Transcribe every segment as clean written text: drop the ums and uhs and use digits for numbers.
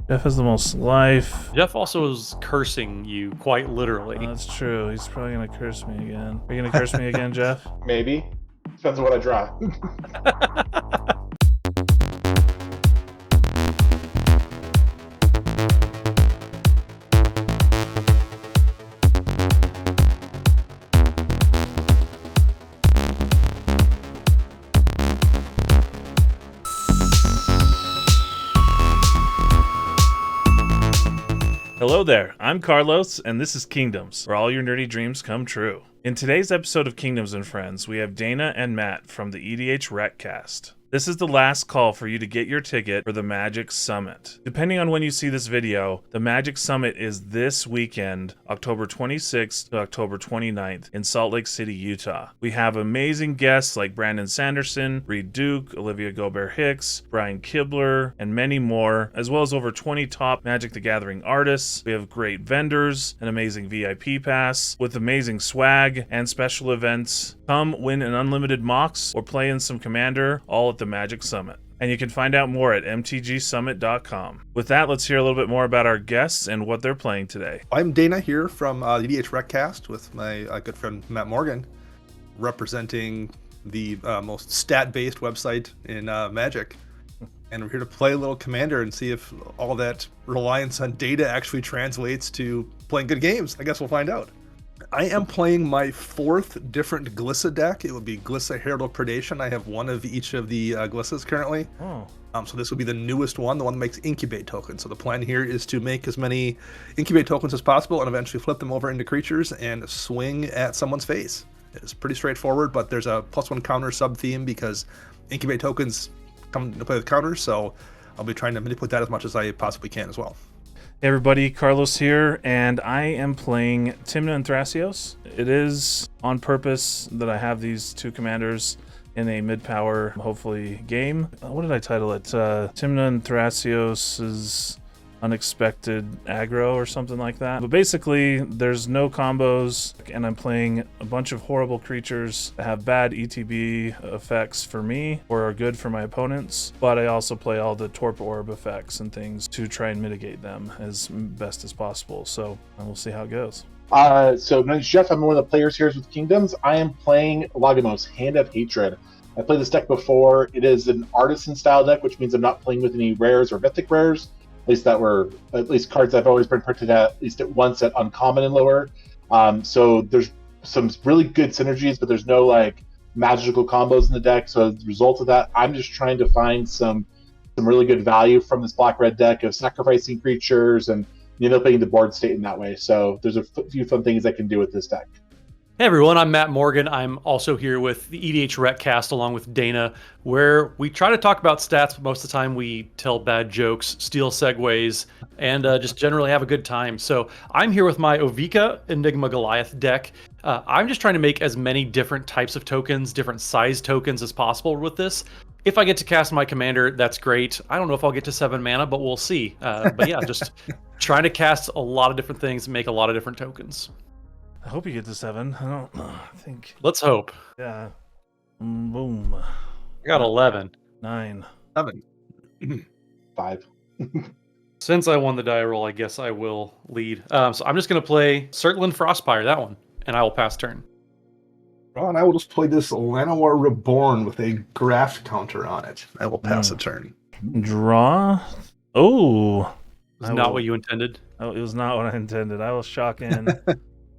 Jeff has the most life. Jeff also is cursing you quite literally. That's true. He's probably going to curse me again. Are you going to curse me again, Jeff? Maybe. Depends on what I draw. Hello there, I'm Carlos, and this is Kingdoms, where all your nerdy dreams come true. In today's episode of Kingdoms and Friends, we have Dana and Matt from the EDH Recast. This is the last call for you to get your ticket for the Magic Summit. Depending on when you see this video, the Magic Summit is this weekend, October 26th to October 29th in Salt Lake City, Utah. We have amazing guests like Brandon Sanderson, Reed Duke, Olivia Gobert-Hicks, Brian Kibler, and many more, as well as over 20 top Magic the Gathering artists. We have great vendors, an amazing VIP pass, with amazing swag and special events. Come win an unlimited MOX or play in some Commander, all at the Magic Summit. And you can find out more at mtgsummit.com. With that, let's hear a little bit more about our guests and what they're playing today. I'm Dana here from the EDH Recast with my good friend Matt Morgan, representing the most stat-based website in Magic. And we're here to play a little Commander and see if all that reliance on data actually translates to playing good games. I guess we'll find out. I am playing my fourth different Glissa deck. It would be Glissa Herald of Predation. I have one of each of the Glissas currently. Oh. So this will be the newest one, the one that makes incubate tokens. So the plan here is to make as many incubate tokens as possible and eventually flip them over into creatures and swing at someone's face. It's pretty straightforward, but there's a +1 counter sub-theme because incubate tokens come into play with counters, so I'll be trying to manipulate that as much as I possibly can as well. Hey everybody, Carlos here, and I am playing Tymna and Thrasios. It is on purpose that I have these two commanders in a mid-power, hopefully, game. What did I title it? Tymna and Thrasios' Unexpected Aggro or something like that. But basically, there's no combos, and I'm playing a bunch of horrible creatures that have bad ETB effects for me or are good for my opponents, but I also play all the Torp Orb effects and things to try and mitigate them as best as possible. So we'll see how it goes. So my name's Jeff. I'm one of the players here with Kingdoms. I am playing Lagomos, Hand of Hatred. I played this deck before. It is an artisan style deck, which means I'm not playing with any rares or mythic rares. At least cards I've always been printed at least at once at uncommon and lower. So there's some really good synergies, but there's no like magical combos in the deck. So as a result of that, I'm just trying to find some really good value from this black-red deck of sacrificing creatures and manipulating the board state in that way. So there's a few fun things I can do with this deck. Hey everyone, I'm Matt Morgan. I'm also here with the EDH Recast along with Dana, where we try to talk about stats, but most of the time we tell bad jokes, steal segues, and just generally have a good time. So I'm here with my Ovika Enigma Goliath deck. I'm just trying to make as many different types of tokens, different size tokens as possible with this. If I get to cast my commander, that's great. I don't know if I'll get to 7 mana, but we'll see. But yeah, just trying to cast a lot of different things and make a lot of different tokens. I hope you get to 7. I don't think. Let's hope. Yeah. Boom. I got 11. 9. 7. 5. Since I won the die roll, I guess I will lead. So I'm just going to play Cirtland Frostpire, that one, and I will pass turn. Well, and I will just play this Llanowar Reborn with a graft counter on it. I will pass a turn. Draw. Oh. It's not what you intended. Oh, it was not what I intended. I will shock in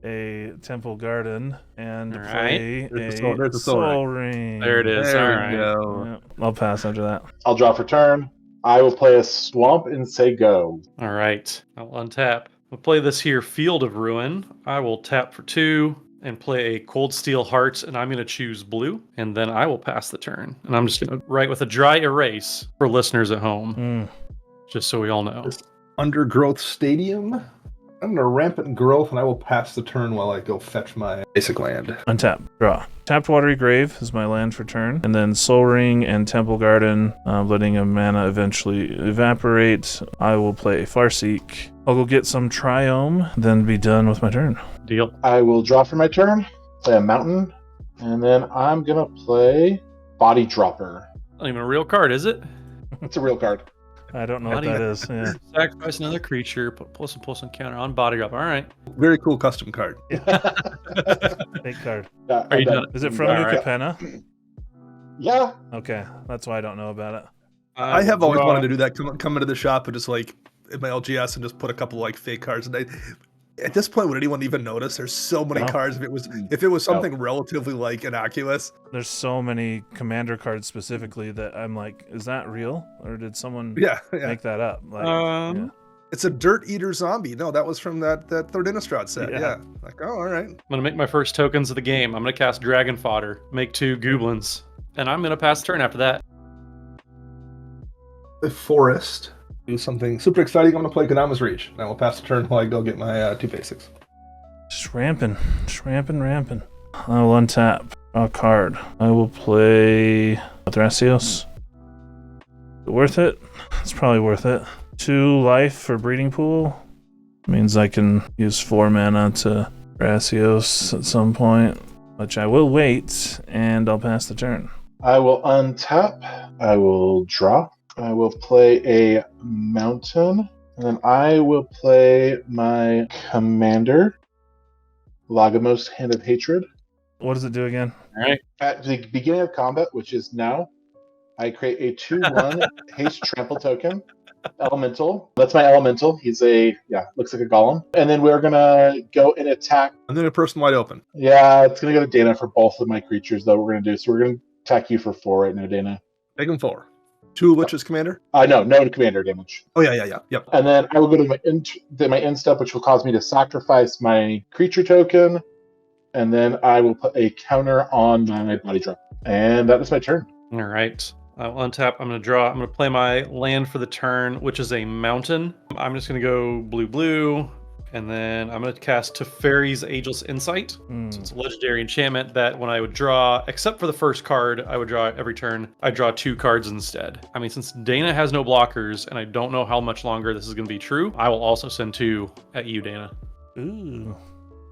a Temple Garden and play a Soul Ring. There it is. There All we right. go. Yeah, I'll pass after that. I'll draw for turn. I will play a Swamp and say go. All right. I'll untap. I'll play this here Field of Ruin. I will tap for 2 and play a Cold Steel Heart, and I'm going to choose blue, and then I will pass the turn. And I'm just going to write with a dry erase for listeners at home, just so we all know. Undergrowth Stadium. I'm going to Rampant Growth, and I will pass the turn while I go fetch my basic land. Untap. Draw. Tapped Watery Grave is my land for turn. And then Soul Ring and Temple Garden, letting a mana eventually evaporate. I will play Farseek. I'll go get some Triome, then be done with my turn. Deal. I will draw for my turn, play a Mountain, and then I'm going to play Body Dropper. Not even a real card, is it? It's a real card. I don't know what that is. Yeah. Sacrifice another creature, put plus one counter on body drop. All right. Very cool custom card. Fake card. Yeah, Are you I'm done? Is it from All New right. Capenna? Yeah. Okay, that's why I don't know about it. I have always wanted to do that. Come into the shop and just like in my LGS and just put a couple like fake cards. And at this point, would anyone even notice? There's so many No. cards. If it was something relatively like innocuous, There's so many commander cards specifically that I'm like, is that real or did someone yeah. make that up? Like, Um, It's a Dirt Eater zombie. No, that was from that Third Innistrad set. Yeah. Yeah. Like, oh, all right. I'm gonna make my first tokens of the game. I'm gonna cast Dragon Fodder, make 2 Goblins, and I'm gonna pass turn after that. The Forest. Do something super exciting. I'm going to play Konama's Reach. And I will pass the turn while I go get my 2 basics. just ramping. I will untap a card. I will play Thrasios. Worth it? It's probably worth it. 2 life for Breeding Pool. Means I can use 4 mana to Thrasios at some point, which I will wait, and I'll pass the turn. I will untap. I will draw. I will play a mountain. And then I will play my commander, Lagomos, Hand of Hatred. What does it do again? All right. At the beginning of combat, which is now, I create a 2/1 haste trample token. Elemental. That's my elemental. He's looks like a golem. And then we're gonna go and attack. And then a person wide open. Yeah, it's gonna go to Dana for both of my creatures, though. We're gonna do so. We're gonna attack you for 4 right now, Dana. Make him 4. 2 of which is commander? No commander damage. Oh, yeah. Yep. And then I will go to my end step, which will cause me to sacrifice my creature token. And then I will put a counter on my body drop. And that is my turn. All right. I'll untap. I'm going to draw. I'm going to play my land for the turn, which is a mountain. I'm just going to go blue, and then I'm going to cast Teferi's Ageless Insight. So it's a legendary enchantment that when I would draw, except for the first card, I would draw every turn. I draw 2 cards instead. I mean, since Dana has no blockers, and I don't know how much longer this is going to be true, I will also send 2 at you, Dana. Ooh.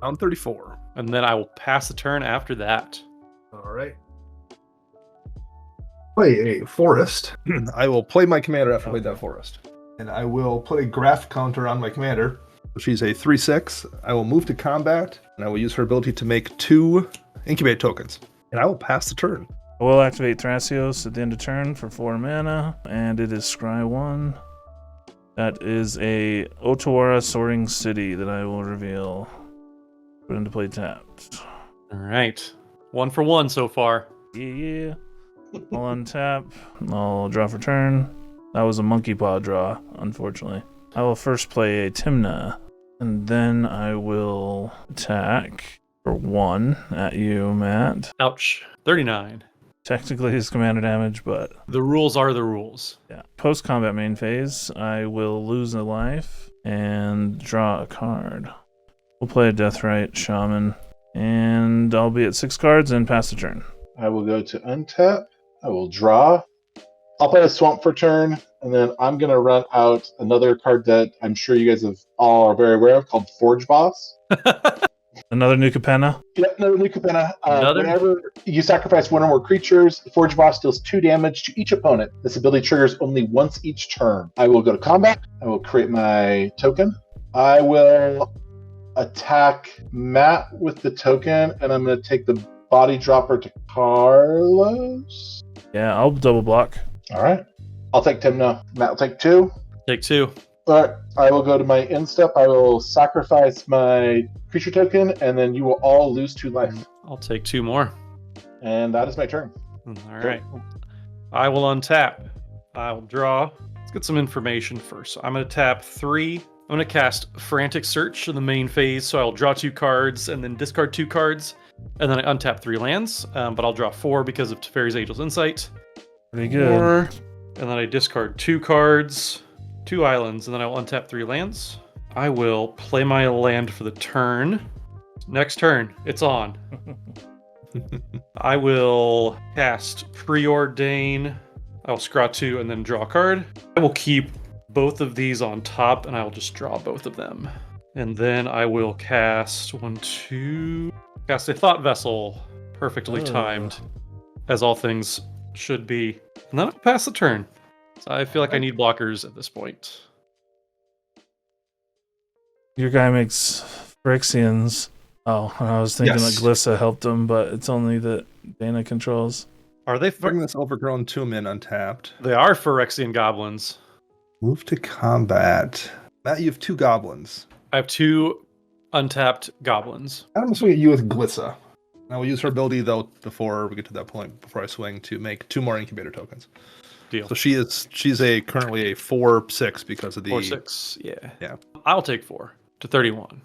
Round 34. And then I will pass the turn after that. All right. Play a forest. I will play my commander after I play that forest. And I will put a graph counter on my commander. She's a 3/6. I will move to combat, and I will use her ability to make 2 incubate tokens. And I will pass the turn. I will activate Thrasios at the end of turn for 4 mana, and it is Scry 1. That is a Otawara Soaring City that I will reveal. Put into play tapped. All right. 1 for 1 so far. Yeah. I'll untap. I'll draw for turn. That was a monkey paw draw, unfortunately. I will first play a Tymna, and then I will attack for 1 at you, Matt. Ouch. 39. Technically it's commander damage, but The rules are the rules. yeah. Post-combat main phase, I will lose a life and draw a card. We'll play a Deathrite Shaman, and I'll be at 6 cards and pass the turn. I will go to untap. I will draw. I'll play a swamp for turn, and then I'm going to run out another card that I'm sure you guys all are very aware of called Forge Boss. Another New Capenna. Yep, another new Capenna. Another? Whenever you sacrifice 1 or more creatures, Forge Boss deals 2 damage to each opponent. This ability triggers only once each turn. I will go to combat. I will create my token. I will attack Matt with the token, and I'm going to take the body dropper to Carlos. Yeah, I'll double block. All right. I'll take Tymna. Matt will take 2. Take 2. All right. I will go to my end step. I will sacrifice my creature token, and then you will all lose 2 life. I'll take 2 more. And that is my turn. All right. I will untap. I will draw. Let's get some information first. So I'm going to tap 3. I'm going to cast Frantic Search in the main phase. So I'll draw 2 cards and then discard 2 cards. And then I untap 3 lands. But I'll draw 4 because of Teferi's Ageless Insight. Pretty good. 4. And then I discard 2 cards, 2 islands, and then I will untap 3 lands. I will play my land for the turn. Next turn, it's on. I will cast Preordain. I will scraw 2 and then draw a card. I will keep both of these on top, and I will just draw both of them. And then I will cast cast a Thought Vessel. Perfectly timed, as all things should be. And then I'll pass the turn. So I feel like I need blockers at this point. Your guy makes phyrexians. Oh, I was thinking that Glissa helped him, but it's only that Dana controls. Are they? Bring this overgrown tomb in untapped. They are phyrexian goblins. Move to combat. Matt, you have 2 goblins. I have 2 untapped goblins. I'm going to swing at you with Glissa. I will use her ability, though, before we get to that point, before I swing, to make 2 more incubator tokens. Deal. So she's currently a 4/6 because of the 4/6. Yeah. I'll take 4 to 31. I'm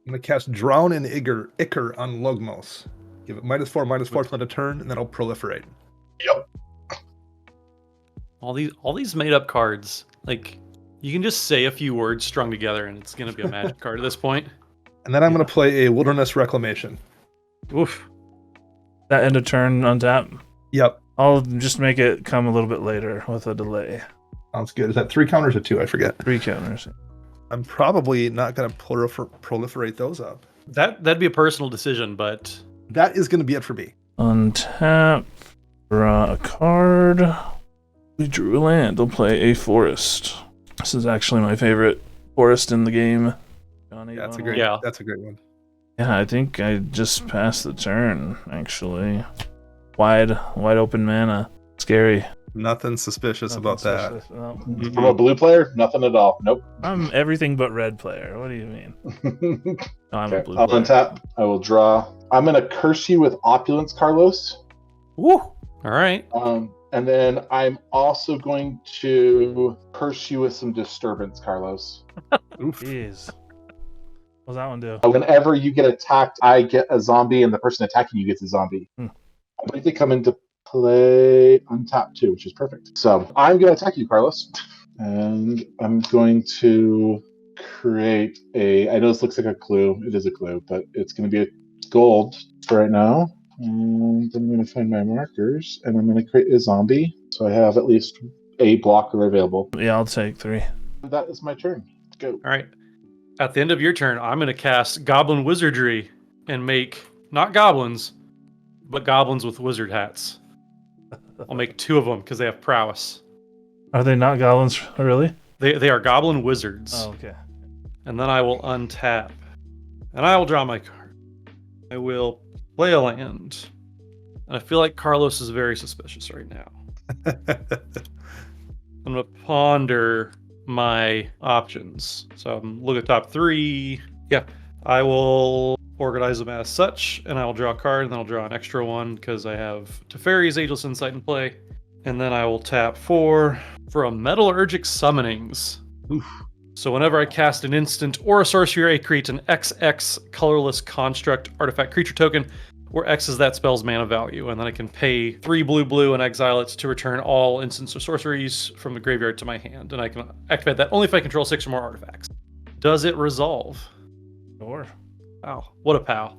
gonna cast Drown and Ichor on Lagomos. Give it -4/-4 till end of turn, and then I'll proliferate. Yep. All these made up cards, like you can just say a few words strung together, and it's gonna be a magic card at this point. And then I'm gonna play a Wilderness Reclamation. Oof. That end of turn untap. Yep. I'll just make it come a little bit later with a delay. Sounds good. Is that 3 counters or 2? I forget. 3 counters. I'm probably not gonna proliferate those up. That'd be a personal decision, but That is gonna be it for me. Untap. Draw a card. We drew a land. I'll play a forest. This is actually my favorite forest in the game. Johnny, That's a great one. Yeah, I think I just passed the turn, actually. Wide open mana. Scary. Nothing suspicious about that. No. From a blue player, nothing at all. Nope. I'm everything but red player. What do you mean? No, I'm a blue I'll player. untap. I will draw. I'm going to curse you with opulence, Carlos. woo. All right. And then I'm also going to curse you with some disturbance, Carlos. Oof. Jeez. What's that one do? Whenever you get attacked, I get a zombie, and the person attacking you gets a zombie. Hmm. I believe they come into play untap too, which is perfect. So I'm going to attack you, Carlos. And I'm going to create a... I know this looks like a clue. It is a clue, but it's going to be a gold for right now. And I'm going to find my markers, and I'm going to create a zombie. So I have at least a blocker available. Yeah, I'll take 3. That is my turn. Let's go. All right. At the end of your turn, I'm going to cast Goblin Wizardry and make not goblins, but goblins with wizard hats. I'll make 2 of them because they have prowess. Are they not goblins, really? They are goblin wizards. Oh, okay. And then I will untap. And I will draw my card. I will play a land. And I feel like Carlos is very suspicious right now. I'm going to ponder my options. So I'm looking at top 3. Yeah, I will organize them as such, and I will draw a card, and then I'll draw an extra one because I have Teferi's Ageless Insight in play. And then I will tap 4 for a Metallurgic Summonings. Oof. So whenever I cast an instant or a sorcery, I create an XX colorless construct artifact creature token, where X is that spell's mana value, and then I can pay 3 blue and exile it to return all instants or sorceries from the graveyard to my hand, and I can activate that only if I control 6 or more artifacts. Does it resolve? Sure. Wow, what a pal.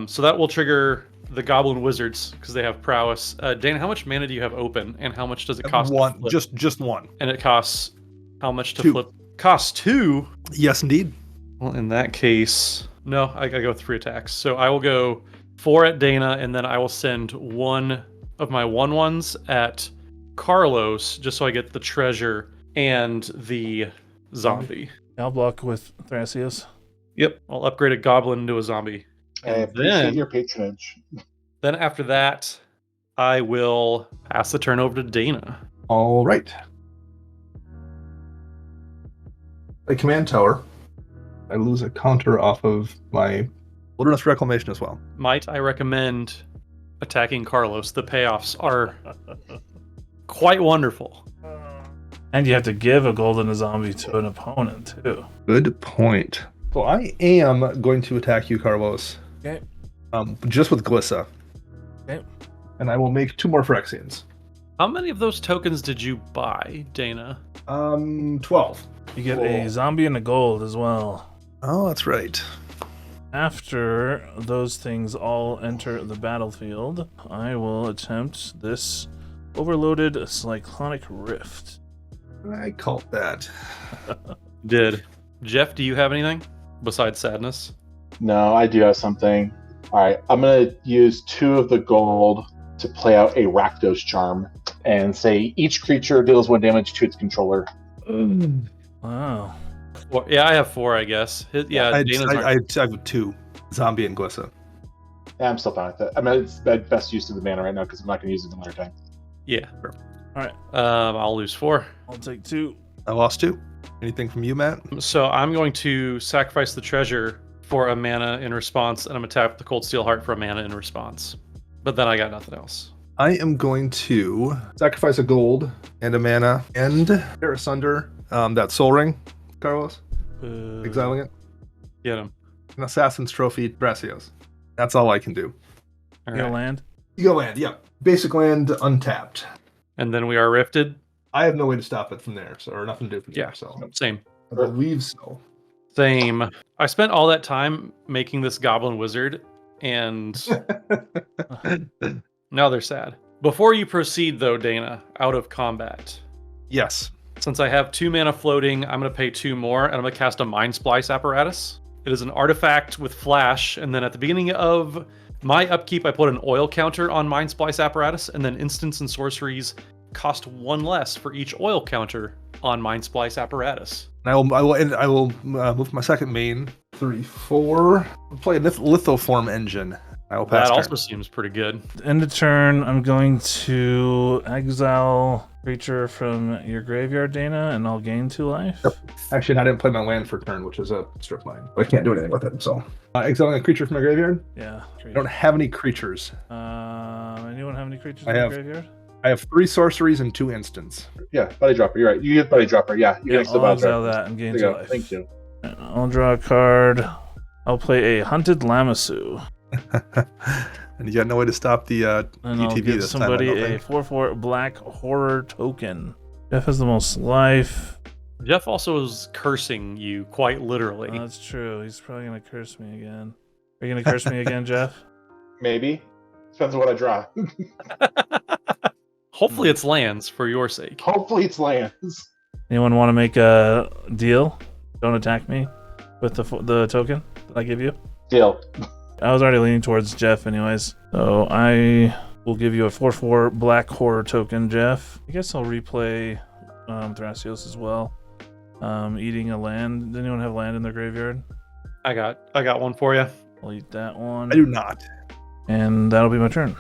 So that will trigger the Goblin Wizards because they have prowess. Dana, how much mana do you have open, and how much does it cost? One, to flip? just one. And it costs how much to 2. flip? Costs 2. Yes, indeed. Well, in that case, no, I gotta go with 3 attacks. So I will go 4 at Dana, and then I will send 1 of my 1/1s at Carlos, just so I get the treasure and the zombie. I'll block with Thrasios. Yep, I'll upgrade a goblin into a zombie. I And appreciate your patronage. then after that, I will pass the turn over to Dana. All right. A command tower. I lose a counter off of my Wilderness Reclamation as well. Might I recommend attacking Carlos? The payoffs are quite wonderful. And you have to give a gold and a zombie to an opponent, too. Good point. So I am going to attack you, Carlos. Okay. Just with Glissa. Okay. And I will make 2 more Phyrexians. How many of those tokens did you buy, Dana? 12. You get a zombie and a gold as well. Oh, that's right. After those things all enter the battlefield, I will attempt this overloaded cyclonic rift. I called that. Did. Jeff, do you have anything besides sadness? No, I do have something. All right, I'm going to use 2 of the gold to play out a Rakdos Charm. and say each creature deals 1 damage to its controller. Wow. Well, yeah, I have 4, I guess. I have 2, Zombie and Glissa. Yeah, I'm still fine with that. I mean, it's the best use of the mana right now because I'm not going to use it in winter time. Yeah. All right. I'll lose 4. I'll take 2. I lost 2. Anything from you, Matt? So I'm going to sacrifice the treasure for a mana in response, and I'm going to tap the Cold Steel Heart for a mana in response. But then I got nothing else. I am going to sacrifice a gold and a mana and tear asunder that Soul Ring, Carlos. Exiling it. Get him. An Assassin's Trophy, Thrasios. That's all I can do. All You got right. land? You go land, yep. Basic land untapped. And then we are rifted. I have no way to stop it from there, or nothing to do from Yeah. there, so Same. I believe so. Same. I spent all that time making this goblin wizard, and now they're sad. Before you proceed, though, Dana, out of combat, Yes. since I have 2 mana floating, I'm going to pay 2 more, and I'm going to cast a Mind Splice Apparatus. It is an artifact with flash, and then at the beginning of my upkeep, I put an oil counter on Mind Splice Apparatus, and then instants and sorceries cost 1 less for each oil counter on Mind Splice Apparatus. I will move my second main. 3, 4. I'll play a lithoform engine. I will pass That turn. also seems pretty good. End of turn, I'm going to exile creature from your graveyard, Dana, and I'll gain 2 life. Yep. Actually, I didn't play my land for turn, which is a strip mine. I can't do anything with it, so. Exiling a creature from my graveyard? Yeah. I don't have any creatures. Anyone have any creatures I in the have- graveyard? I have 3 sorceries and 2 instants. Yeah, Body Dropper. You're right. You get Body Dropper. Yeah, you Yeah, get the I'll Body exile Dropper. that and gain There 2 you go. life. Thank you. I'll draw a card. I'll play a Hunted Lamassu. And you got no way to stop the And I'll ETB give this somebody time. I don't a think. 4/4 black horror token. Jeff has the most life. Jeff also is cursing you quite literally. Oh, that's true. He's probably going to curse me again. Are you going to curse me again, Jeff? Maybe. Depends on what I draw. Hopefully it's lands for your sake. Hopefully it's lands. Anyone want to make a deal? Don't attack me with the token that I give you. Deal. I was already leaning towards Jeff anyways. So I will give you a 4/4 black horror token, Jeff. I guess I'll replay Thrasios as well. Eating a land. Does anyone have land in their graveyard? I got one for you. I'll eat that one. I do not. And that'll be my turn.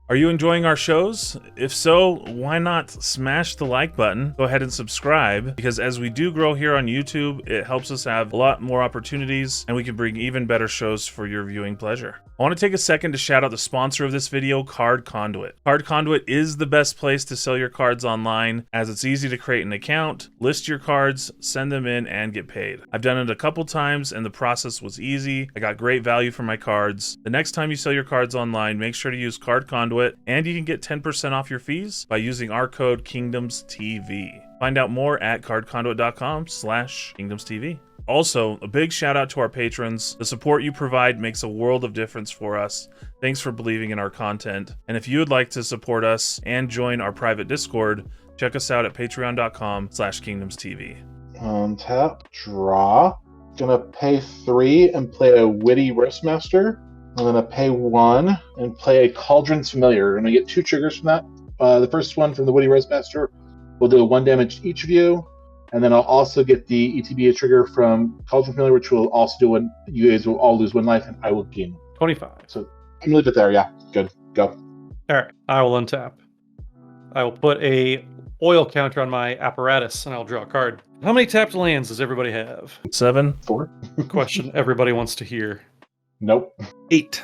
Are you enjoying our shows? If so, why not smash the like button? Go ahead and subscribe, because as we do grow here on YouTube, it helps us have a lot more opportunities and we can bring even better shows for your viewing pleasure. I want to take a second to shout out the sponsor of this video, Card Conduit. Card Conduit is the best place to sell your cards online, as it's easy to create an account, list your cards, send them in, and get paid. I've done it a couple times and the process was easy. I got great value for my cards. The next time you sell your cards online, make sure to use Card Conduit, and you can get 10% off your fees by using our code KingdomsTV. Find out more at cardconduit.com/KingdomsTV. Also, a big shout out to our patrons. The support you provide makes a world of difference for us. Thanks for believing in our content. And if you would like to support us and join our private Discord, check us out at patreon.com/KingdomsTV. Untap, draw. Gonna pay 3 and play a Witty Roastmaster. I'm gonna pay 1 and play a Cauldron's Familiar. I'm gonna get 2 triggers from that. The first one from the Witty Roastmaster will do 1 damage to each of you. And then I'll also get the ETB trigger from Cauldron Familiar, which will also do 1. You guys will all lose 1 life, and I will gain 25. So I'm gonna leave it there. Yeah, good. Go. All right, I will untap. I will put a oil counter on my apparatus, and I'll draw a card. How many tapped lands does everybody have? 7. 4. Question everybody wants to hear. Nope. 8.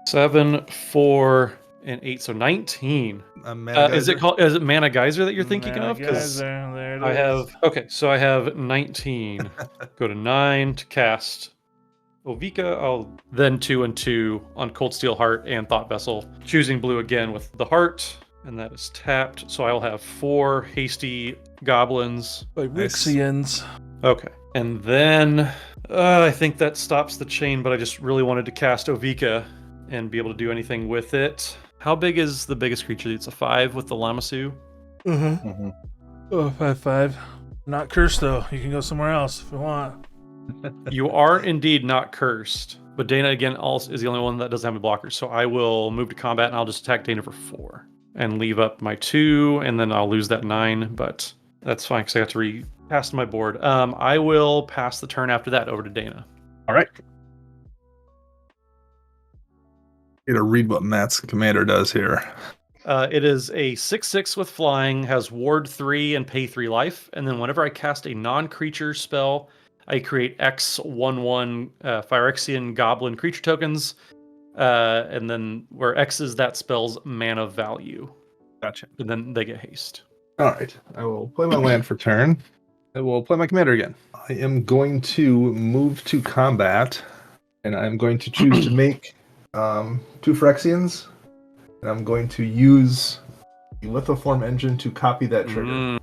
7, 4, and 8, so 19. Is it Mana Geyser that you're thinking of? 'Cause There it I is. have so I have 19. Go to 9 to cast Ovika. I'll then 2 and 2 on Cold Steel Heart and Thought Vessel, choosing blue again with the heart, and that is tapped. So I'll have 4 hasty goblins. Phyrexians. Okay, and then I think that stops the chain, but I just really wanted to cast Ovika and be able to do anything with it. How big is the biggest creature? It's a 5 with the Lamassu. Mm-hmm. Oh, 5/5. Not cursed though. You can go somewhere else if you want. You are indeed not cursed, but Dana again also is the only one that doesn't have a blocker. So I will move to combat and I'll just attack Dana for 4. and leave up my 2, and then I'll lose that 9, but that's fine because I got to recast my board. I will pass the turn after that over to Dana. All right. Get to read what Matt's commander does here. It is a 6/6 with flying, has ward 3 and pay 3 life, and then whenever I cast a non-creature spell, I create X 1/1 phyrexian goblin creature tokens, and then where X is that spell's mana value. Gotcha. And then they get haste. All right. I will play my land for turn. I will play my commander again. I am going to move to combat, and I'm going to choose to make 2 Phyrexians, and I'm going to use the Lithoform engine to copy that trigger.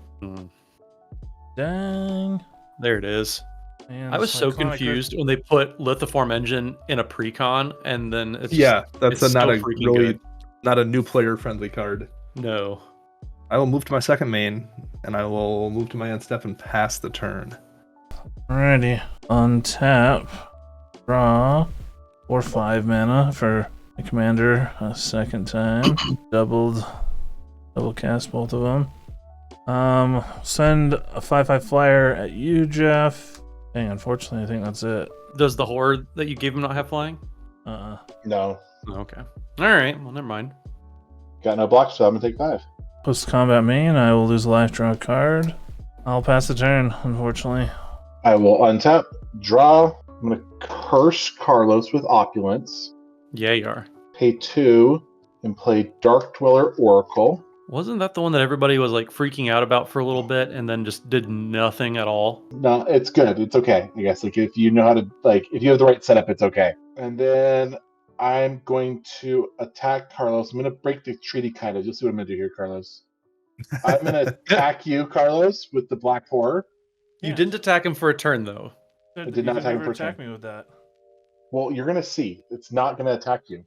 Dang. There it is. Man, I was so confused when they put Lithoform engine in a precon, and then it's that's it's not still a freaking really good. not a new player friendly card. No. I will move to my second main, and I will move to my end step and pass the turn. Alrighty. Untap. Draw. 4/5 mana for the commander a second time. Double cast both of them. Send a 5/5 flyer at you, Jeff. Dang, unfortunately, I think that's it. Does the horde that you gave him not have flying? No. Okay. All right. Well, never mind. Got no blocks, so I'm going to take 5. Post combat main, I will lose a life, draw a card. I'll pass the turn, unfortunately. I will untap, draw. I'm going to curse Carlos with Opulence. Yeah, you are. Pay 2 and play Dark Dweller Oracle. Wasn't that the one that everybody was like freaking out about for a little bit and then just did nothing at all? No, it's good. It's okay. I guess like if you know how to if you have the right setup, it's okay. And then I'm going to attack Carlos. I'm going to break the treaty kind of. You'll see what I'm going to do here, Carlos. I'm going to attack you, Carlos, with the Black Horror. You didn't attack him for a turn though. I did not attack him for a turn. Attack me with that. Well, you're going to see. It's not going to attack you.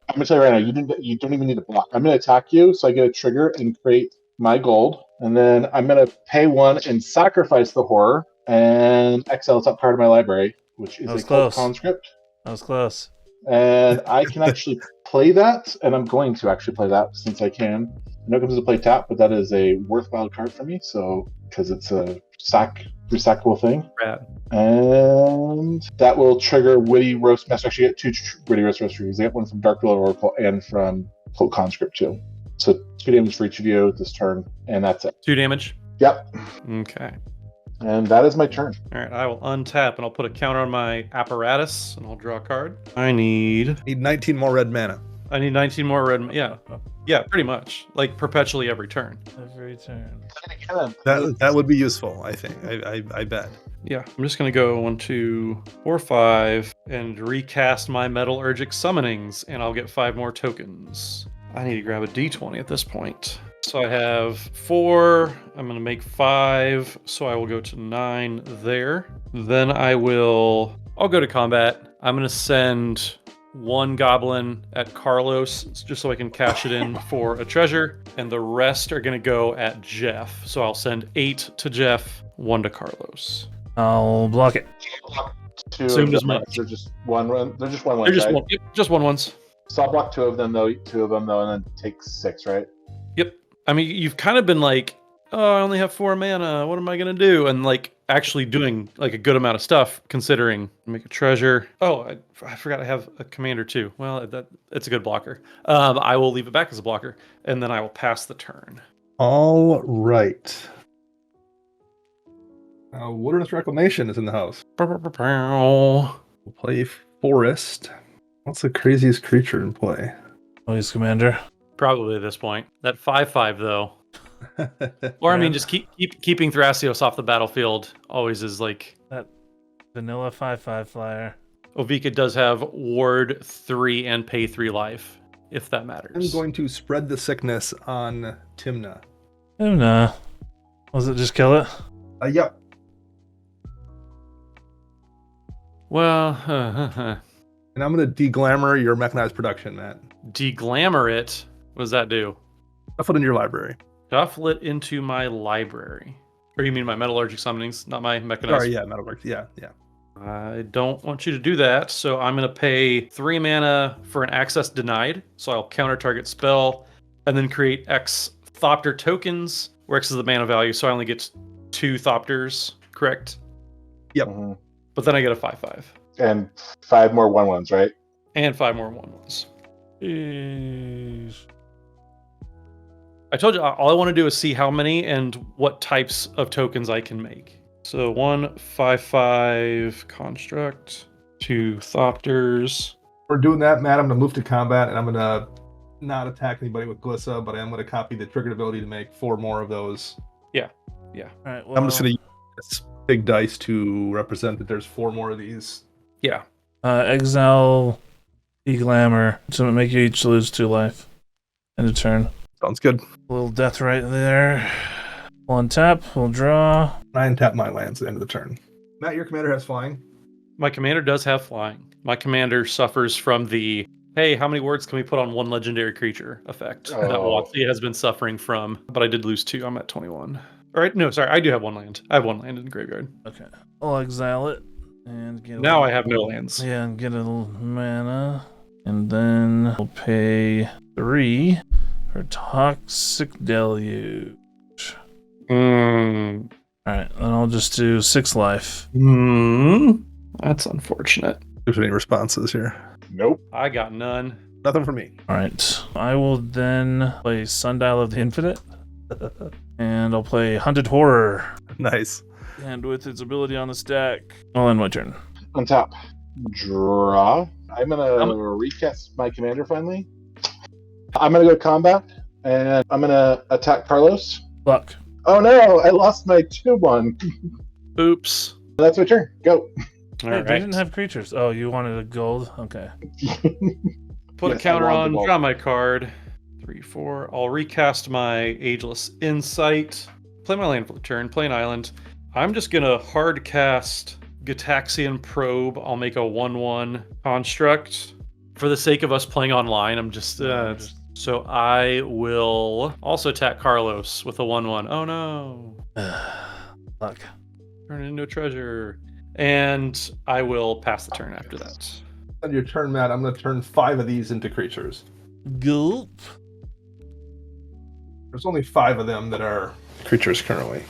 I'm going to tell you right now, you don't even need to block. I'm going to attack you, so I get a trigger and create my gold. And then I'm going to pay 1 and sacrifice the horror and exile the top card of my library, which is a cult conscript. That was close. And I can actually play that, and I'm going to actually play that since I can. I know it comes to play tap, but that is a worthwhile card for me, so because it's a resackable thing. Rad. And that will trigger Witty Roast Master. Actually, get 2 Witty Roast Masters. I get 1 from Dark Dweller Oracle and from Cult Conscript too. So 2 damage for each of you this turn, and that's it. 2 damage? Yep. Okay. And that is my turn. All right, I will untap and I'll put a counter on my apparatus and I'll draw a card. I need 19 more red mana. I need 19 more red. Yeah, pretty much. Like perpetually every turn. Every turn. That would be useful, I think. I bet. Yeah, I'm just gonna go 1, 2, 4, 5 and recast my metallurgic summonings, and I'll get 5 more tokens. I need to grab a d20 at this point. So I have 4. I'm gonna make 5, so I will go to 9 there. Then I'll go to combat. I'm gonna send 1 goblin at Carlos just so I can cash it in for a treasure, and the rest are gonna go at Jeff. So I'll send 8 to Jeff, 1 to Carlos. I'll block it. Assumed as much. They're just one run. They're just one. They're just right? one. Yep, just one ones. So I'll block 2 of them though, and then take 6, right? Yep. I mean, you've kind of been like, oh, I only have 4 mana. What am I gonna do? And like actually doing like a good amount of stuff, considering make a treasure. Oh, I forgot I have a commander too. Well, it's a good blocker. I will leave it back as a blocker, and then I will pass the turn. All right. Wilderness Reclamation is in the house. We'll play Forest. What's the craziest creature in play? Please, Commander. Probably at this point. That 5/5 though. Or I mean, just keeping Thrasios off the battlefield always is like that vanilla 5/5 flyer. Ovika does have ward 3 and pay 3 life, if that matters. I'm going to spread the sickness on Tymna. Tymna. Was it just kill it? Yep. Well, and I'm going to deglamour your mechanized production, Matt. Deglamour it? What does that do? Shuffle it in your library. Shuffle it into my library. Or you mean my metallurgic summonings, not my mechanized? Sorry, yeah, metallurgic. Yeah. I don't want you to do that, so I'm going to pay 3 mana for an access denied. So I'll counter target spell, and then create X Thopter tokens, where X is the mana value, so I only get 2 Thopters, correct? Yep. Mm-hmm. But then I get a 5/5. And 5 more 1/1s, right? And 5 more 1/1s. Jeez. I told you, all I want to do is see how many and what types of tokens I can make. So 1 5/5 construct, 2 Thopters. We're doing that, Matt. I'm going to move to combat, and I'm going to not attack anybody with Glissa, but I am going to copy the triggered ability to make 4 more of those. All right. Well, I'm just going to use this big dice to represent that there's 4 more of these. Yeah. exile E-Glamour to make you each lose 2 life. End of turn. Sounds good. A little death right there. We'll untap. We'll draw. 9 tap my lands at the end of the turn. Matt, your commander has flying. My commander does have flying. My commander suffers from the, hey, how many words can we put on one legendary creature effect that Watsy has been suffering from, but I did lose 2. I'm at 21. All right, no, sorry, I do have 1 land. I have 1 land in the graveyard. Okay. I'll exile it. And get Now I have no lands. Yeah, and get a little mana. And then we'll pay 3 for Toxic Deluge. Mm. Alright, then I'll just do 6 life. That's unfortunate. There's any responses here? Nope. I got none. Nothing for me. Alright, I will then play Sundial of the Infinite. And I'll play Hunted Horror. Nice. And with its ability on the stack, I'll end my turn. Untap. Draw. I'm gonna recast my commander finally. I'm gonna go combat, and I'm gonna attack Carlos. Fuck. Oh no, I lost my 2/1. Oops. That's my turn. Go. All Hey, right. they didn't have creatures. Oh, you wanted a gold? Okay. Put a Yes, counter I want on, the ball. draw my card. 3, 4. I'll recast my Ageless Insight. Play my land for the turn. Play an island. I'm just gonna hard cast Gataxian Probe. I'll make a 1/1 construct. For the sake of us playing online, I'm just so I will also attack Carlos with a 1/1. Oh no. Fuck. Turn it into a treasure. And I will pass the turn after that. On your turn, Matt, I'm going to turn 5 of these into creatures. Gulp. There's only 5 of them that are creatures currently.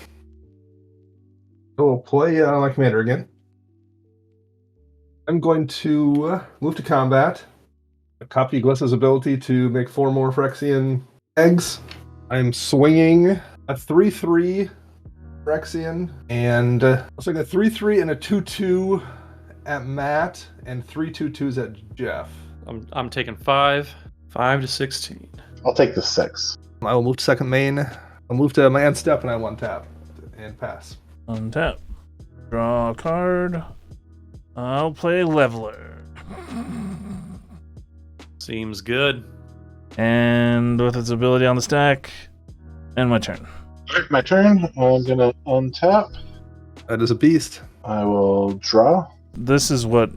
So we'll play my commander again. I'm going to move to combat. Copy Glissa's ability to make 4 more Phyrexian eggs. I'm swinging a 3/3 Phyrexian, and I'll swing a 3/3 and a 2/2 at Matt, and 3 2/2s at Jeff. I'm taking 5 to 16. I'll take the 6. I will move to second main. I'll move to my end step, and I 1-tap and pass. Untap. Draw a card. I'll play Leveler. Seems good. And with its ability on the stack, end my turn. Alright, my turn. I'm gonna untap. That is a beast. I will draw. This is what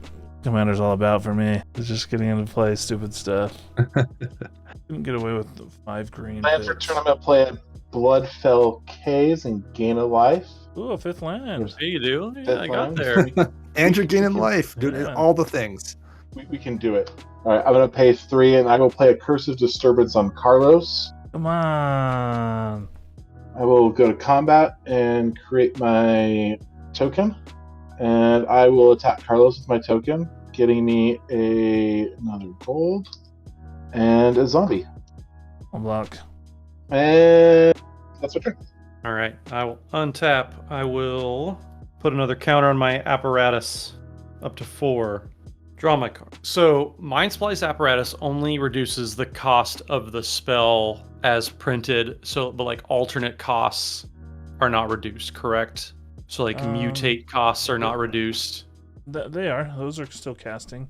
Commander's all about for me. It's just getting into play stupid stuff. Couldn't get away with the 5 green. Land for picks. turn. I'm gonna play a Bloodfell Caves and gain a life. Ooh, a 5th land. Hey, you do? Yeah, That's I got fine. there. And you're gaining life, dude. Yeah. All the things. We can do it. Alright, I'm gonna pay 3, and I will play a Cursive Disturbance on Carlos. Come on. I will go to combat and create my token. And I will attack Carlos with my token, getting me another gold and a zombie. I'll block. And that's my turn. All right, I will untap. I will put another counter on my apparatus up to 4. Draw my card. So Mind Splice Apparatus only reduces the cost of the spell as printed, so the like alternate costs are not reduced, correct? So like mutate costs are not reduced. They are. Those are still casting.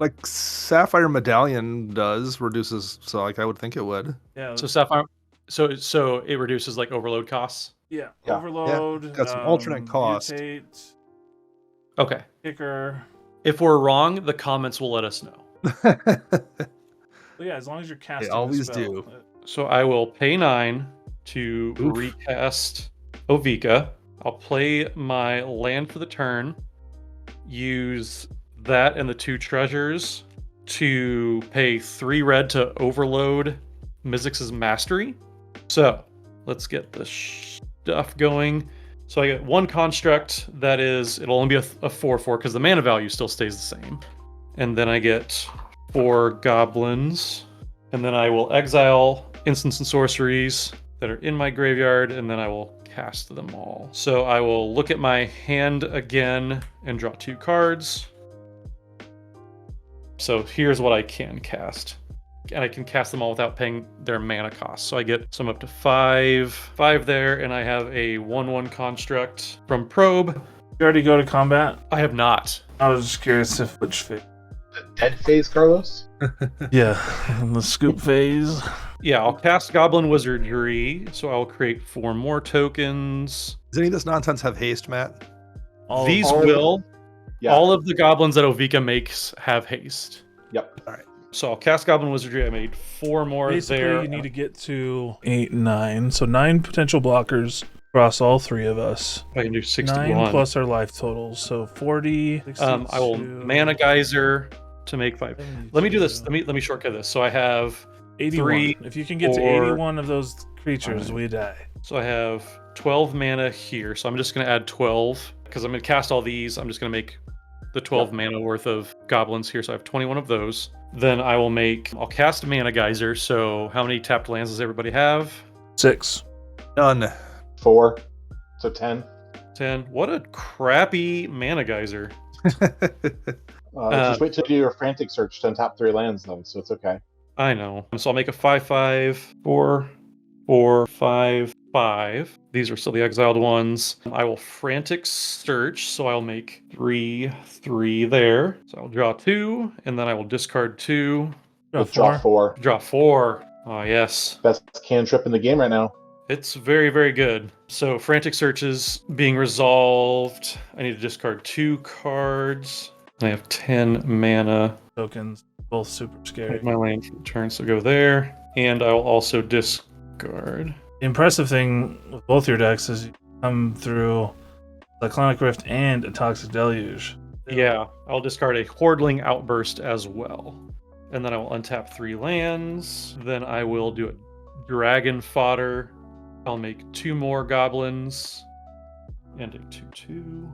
Like Sapphire Medallion does, reduces, so like I would think it would. Yeah. So Sapphire, so it reduces like overload costs. Yeah. Yeah. Overload. Got some alternate cost. Mutate, Okay. kicker. If we're wrong, the comments will let us know. Well, yeah, as long as you're casting. They always the spell. do. So I will pay 9 to Oof. recast Ovika. I'll play my land for the turn. use that and the 2 treasures to pay 3 red to overload Mizzix's Mastery. So let's get the stuff going. So I get 1 construct that is, it'll only be a 4/4 because the mana value still stays the same. And then I get 4 goblins. And then I will exile instants and sorceries that are in my graveyard, and then I will cast them all. So I will look at my hand again and draw 2 cards. So here's what I can cast. And I can cast them all without paying their mana cost. So I get some up to 5 there, and I have a 1/1 construct from Probe. You already go to combat? I have not. I was just curious if which phase. The dead phase, Carlos? Yeah, in the scoop phase. Yeah, I'll cast Goblin Wizardry, so I'll create 4 more tokens. Does any of this nonsense have haste, Matt? These all- will. Yeah. All of the goblins that Ovika makes have haste. Yep. All right. So I'll cast Goblin Wizardry. I made 4 more Basically, there. you need to get to 8, 9. So 9 potential blockers across all 3 of us. I can do 61. 9 plus our life totals. So 40. I will 62, Mana Geyser to make 5. Let me do this. 72, Let me shortcut this. So I have 81. 3. If you can get to 4. 81 of those creatures, we die. So I have 12 mana here. So I'm just going to add 12 because I'm going to cast all these. I'm just going to make the 12 mana worth of goblins here. So I have 21 of those. Then I'll cast Mana Geyser. So how many tapped lands does everybody have? 6. None. 4. So 10. 10. What a crappy Mana Geyser. Just wait till you do your frantic search to untap 3 lands, though, so it's okay. I know. So I'll make a 5/5, 4, 4, 5, 5. These are still the exiled ones. I will frantic search, so I'll make 3, 3 there. So I'll draw 2, and then I will discard 2. Draw 4. Draw 4. Oh, yes. Best cantrip in the game right now. It's very, very good. So frantic search is being resolved. I need to discard 2 cards. I have 10 mana. Tokens. Both super scary. My land for the turn, so go there. And I will also discard. The impressive thing with both your decks is you come through Cyclonic Rift and a Toxic Deluge. Yeah, I'll discard a Hordling Outburst as well. And then I will untap 3 lands. Then I will do a Dragon Fodder. I'll make 2 more goblins. And a 2/2.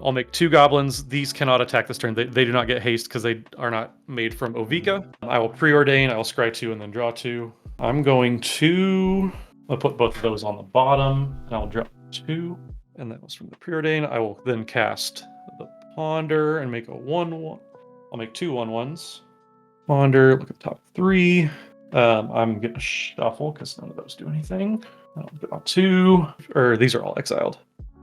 I'll make 2 goblins. These cannot attack this turn. They do not get haste because they are not made from Ovika. I will preordain. I will scry 2 and then draw 2. I'm going to... I'll put both of those on the bottom. And I'll draw 2. And that was from the preordain. I will then cast the Ponder and make a 1/1. I'll make 2 1/1s. Ponder, look at the top 3. I'm going to shuffle because none of those do anything. I'll draw 2. Or these are all exiled.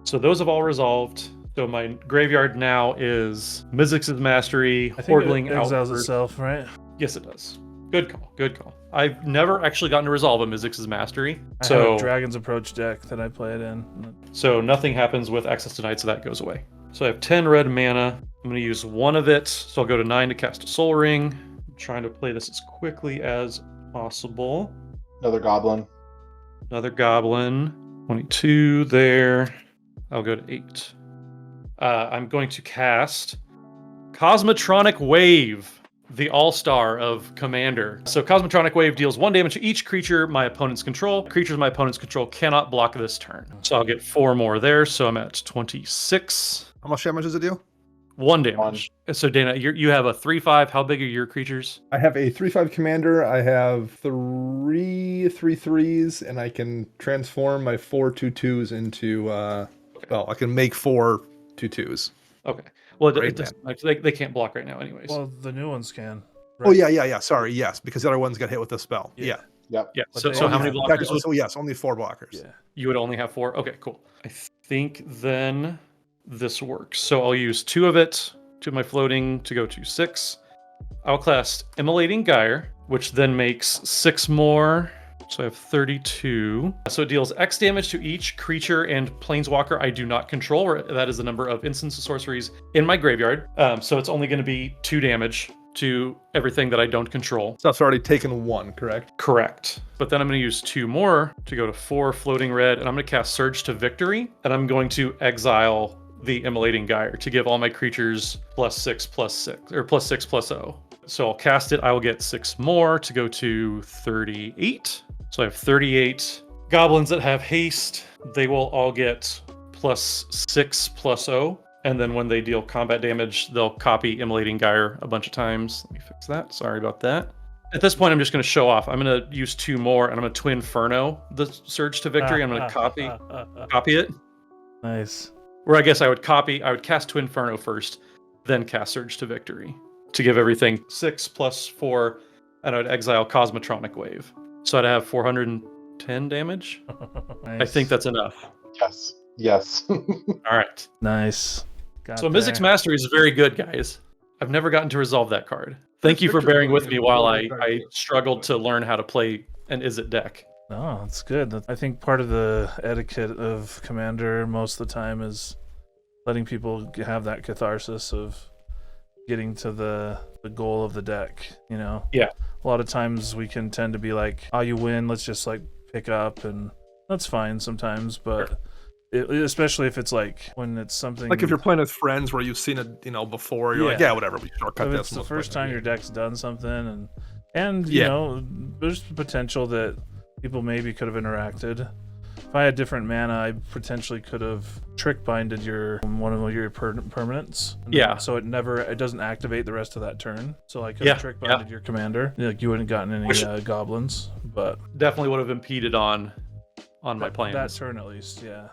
So those have all resolved. So my graveyard now is Mizzix's Mastery, I think Hordling it exiles Outburst. itself, right? Yes, it does. Good call. Good call. I've never actually gotten to resolve a Mizzix's Mastery. I have So a Dragon's Approach deck that I play it in. So nothing happens with Access Denied, so that goes away. So I have 10 red mana. I'm going to use 1 of it. So I'll go to 9 to cast a Soul Ring. I'm trying to play this as quickly as possible. Another goblin. Another goblin. 22 there. I'll go to 8. I'm going to cast Cosmotronic Wave, the all-star of Commander. So Cosmotronic Wave deals 1 damage to each creature my opponents control. Creatures my opponents control cannot block this turn. So I'll get 4 more there, so I'm at 26. How much damage does it deal? 1 damage. So Dana, you have a 3/5. How big are your creatures? I have a 3/5 commander. I have 3 3/3s, and I can transform my 4 2/2s into. Well, I can make 4 2/2s. Okay. Well, Great, it doesn't, they can't block right now anyways. Well, the new ones can. Oh yeah. Sorry, yes, because the other ones got hit with the spell. Yeah. Yep. yeah. but So, they so how only many have- blockers? So yes, only 4 blockers. Yeah. You would only have 4? Okay, cool. I think then this works. So I'll use 2 of it, 2 of my floating to go to 6. I'll cast Immolating Gyre, which then makes 6 more. So I have 32. So it deals X damage to each creature and planeswalker I do not control, or that is the number of instants and sorceries in my graveyard. So it's only going to be 2 damage to everything that I don't control. So it's already taken 1, correct? Correct. But then I'm going to use 2 more to go to 4 floating red, and I'm going to cast Surge to Victory, and I'm going to exile the Immolating Gyre to give all my creatures +6/+6 or +6/+0. So I'll cast it. I will get 6 more to go to 38. So I have 38 goblins that have haste. They will all get +6/+0. And then when they deal combat damage, they'll copy Immolating Gyre a bunch of times. Let me fix that. Sorry about that. At this point, I'm just going to show off. I'm going to use 2 more, and I'm going to Twin Inferno the Surge to Victory. I'm going to copy it. Nice. Or I guess I would cast Twin Inferno first, then cast Surge to Victory to give everything 6/4, and I would exile Cosmotronic Wave. So I'd have 410 damage. Nice. I think that's enough. Yes. All right. Nice. So Mystic's Mastery is very good, guys. I've never gotten to resolve that card. Thank you for bearing with me while I struggled to learn how to play an Izzet deck. No, that's good. I think part of the etiquette of Commander most of the time is letting people have that catharsis of getting to the goal of the deck, you know? Yeah. A lot of times we can tend to be like, oh, you win, let's just like pick up, and that's fine sometimes, but especially if it's like when it's something Like if you're playing with friends where you've seen it, before, you're like, yeah, whatever, we shortcut if this. it's the first time your deck's done something, and you know, there's the potential that people maybe could have interacted. If I had different mana, I potentially could have trick binded one of your permanents. Yeah. So it doesn't activate the rest of that turn. So I could have trick binded your commander. Like you wouldn't gotten any goblins, but definitely would have impeded on my plans. That turn at least, yeah.